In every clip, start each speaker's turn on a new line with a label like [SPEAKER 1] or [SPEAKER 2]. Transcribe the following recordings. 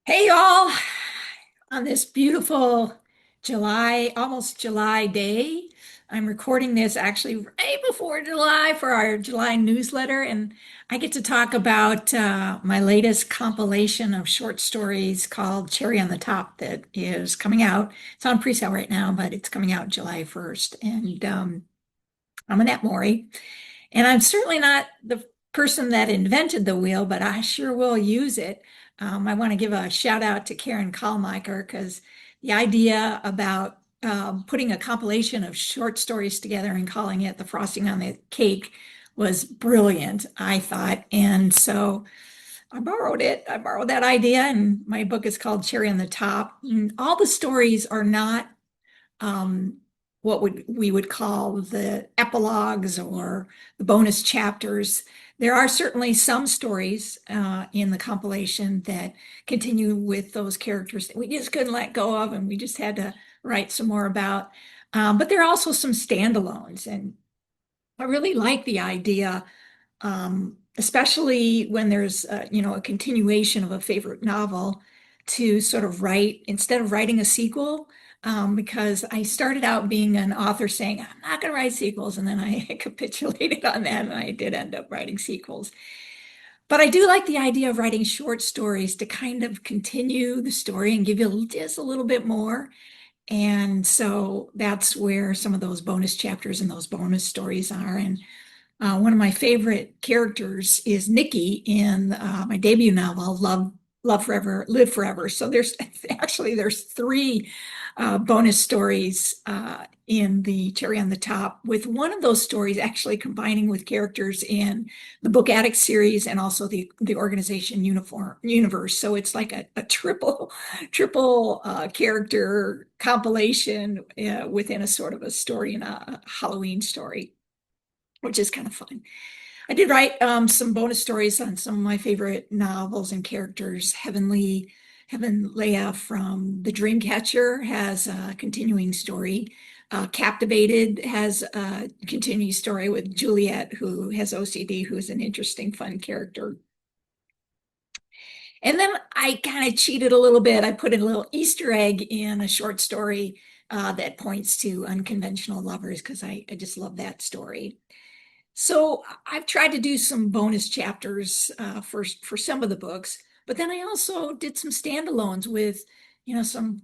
[SPEAKER 1] Hey y'all, on this beautiful July, almost July day. I'm recording this actually right before July for our July newsletter, and I get to talk about my latest compilation of short stories called Cherry on the Top that is coming out. It's on pre-sale right now, but it's coming out July 1st. And I'm Annette Mori, and I'm certainly not the person that invented the wheel, but I sure will use it. I want to give a shout out to Karen Kallmaker because the idea about putting a compilation of short stories together and calling it the frosting on the cake was brilliant, I thought. And so I borrowed it. I borrowed that idea, and my book is called Cherry on the Top. And all the stories are not um, what would we would call the epilogues or the bonus chapters. There are certainly some stories in the compilation that continue with those characters that we just couldn't let go of, and we just had to write some more about. But there are also some standalones, and I really like the idea, especially when there's a continuation of a favorite novel, to sort of write instead of writing a sequel. Because I started out being an author saying I'm not going to write sequels, and then I capitulated on that, and I did end up writing sequels. But I do like the idea of writing short stories to kind of continue the story and give you just a little bit more. And so that's where some of those bonus chapters and those bonus stories are. And one of my favorite characters is Nikki in my debut novel, Love Forever, Live Forever. So there's three bonus stories in the Cherry on the Top, with one of those stories actually combining with characters in the Book Addict series and also the Organization Uniform universe. So it's like a triple character compilation within a sort of a story in a Halloween story, which is kind of fun. I did write some bonus stories on some of my favorite novels and characters. Heaven Leia from The Dreamcatcher has a continuing story. Captivated has a continuing story with Juliet, who has OCD, who's an interesting, fun character. And then I kind of cheated a little bit. I put a little Easter egg in a short story that points to unconventional lovers because I just love that story. So I've tried to do some bonus chapters for some of the books, but then I also did some standalones with, some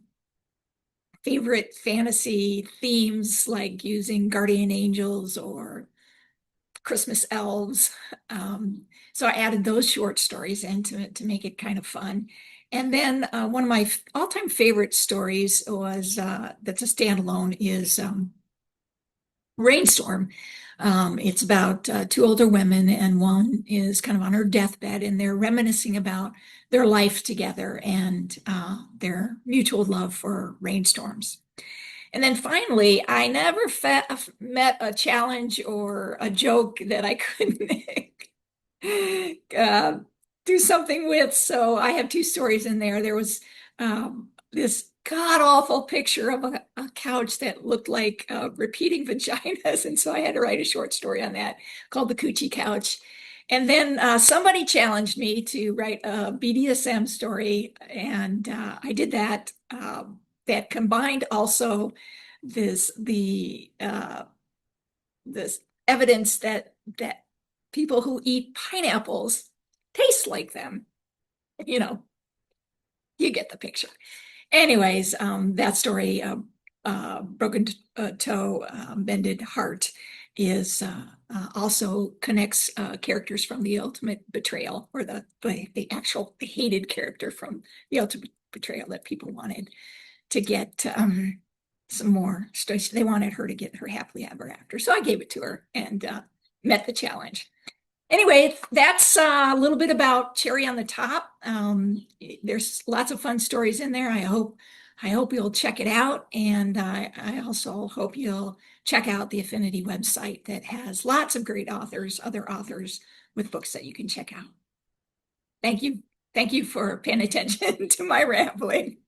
[SPEAKER 1] favorite fantasy themes like using guardian angels or Christmas elves. So I added those short stories into it to make it kind of fun. And then one of my all-time favorite stories was that's a standalone is Rainstorm. It's about two older women, and one is kind of on her deathbed, and they're reminiscing about their life together and their mutual love for rainstorms. And then finally, I never met a challenge or a joke that I couldn't uh, do something with. So I have two stories in there. There was this god awful picture of a couch that looked like repeating vaginas. And so I had to write a short story on that called The Coochie Couch. And then somebody challenged me to write a BDSM story, and I did that. That combined also this this evidence that people who eat pineapples taste like them. You know, you get the picture. Anyways, that story, Broken Toe, Bended Heart, is also connects characters from The Ultimate Betrayal, or the actual the hated character from The Ultimate Betrayal that people wanted to get some more stories. They wanted her to get her happily ever after. So I gave it to her and met the challenge. Anyway, that's a little bit about Cherry on the Top. There's lots of fun stories in there. I hope you'll check it out. And I also hope you'll check out the Affinity website that has lots of great authors, other authors with books that you can check out. Thank you. Thank you for paying attention to my rambling.